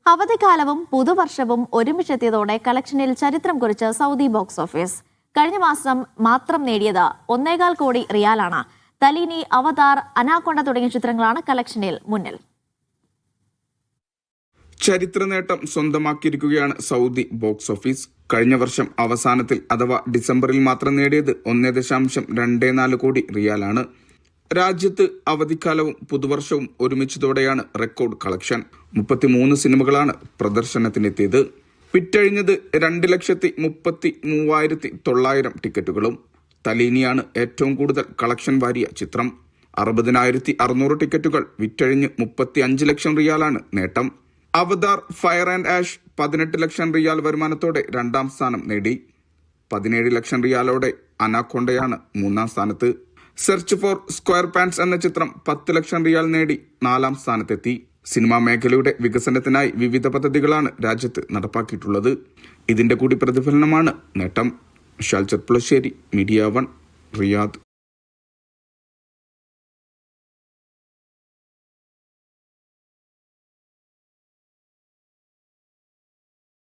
അവധിക്കാലവും പുതുവർഷവും ഒരുമിച്ചെത്തിയതോടെ കളക്ഷനിൽ ചരിത്രം കുറിച്ച് Saudi box office. കഴിഞ്ഞ മാസം മാത്രം നേടിയത് 1.25 കോടി റിയാലാണ്. തലീനി, അവതാർ, അനാക്കൊണ്ട തുടങ്ങിയ ചിത്രങ്ങളാണ് കളക്ഷനിൽ മുന്നിൽ. ചരിത്ര നേട്ടം സ്വന്തമാക്കിയിരിക്കുകയാണ് സൗദി ബോക്സ് ഓഫീസ്. കഴിഞ്ഞ വർഷം അവസാനത്തിൽ അഥവാ ഡിസംബറിൽ മാത്രം നേടിയത് 1.24 കോടി റിയാലാണ്. രാജ്യത്ത് അവധിക്കാലവും പുതുവർഷവും ഒരുമിച്ചതോടെയാണ് റെക്കോർഡ് കളക്ഷൻ. 33 സിനിമകളാണ് പ്രദർശനത്തിനെത്തിയത്. വിറ്റഴിഞ്ഞത് 2,33,900 ടിക്കറ്റുകളും. തലീനിയാണ് ഏറ്റവും കൂടുതൽ കളക്ഷൻ വാരിയ ചിത്രം. 60,600 ടിക്കറ്റുകൾ വിറ്റഴിഞ്ഞ് 35 ലക്ഷം റിയാലാണ് നേട്ടം. അവതാർ ഫയർ ആൻഡ് ആഷ് 18 ലക്ഷം റിയാൽ വരുമാനത്തോടെ 2ാം സ്ഥാനം നേടി. 17 ലക്ഷം റിയാലോടെ അനാക്കൊണ്ടയാണ് 3ാം സ്ഥാനത്ത്. സെർച്ച് ഫോർ സ്ക്വയർ പാൻസ് എന്ന ചിത്രം 10 ലക്ഷം റിയാൽ നേടി 4ാം സ്ഥാനത്തെത്തി. സിനിമാ മേഖലയുടെ വികസനത്തിനായി വിവിധ പദ്ധതികളാണ് രാജ്യത്ത് നടപ്പാക്കിയിട്ടുള്ളത്. ഇതിന്റെ കൂടി പ്രതിഫലനമാണ് നേട്ടം. ഷാൽചത് പുളശ്ശേരി, മീഡിയ 1, റിയാദ്.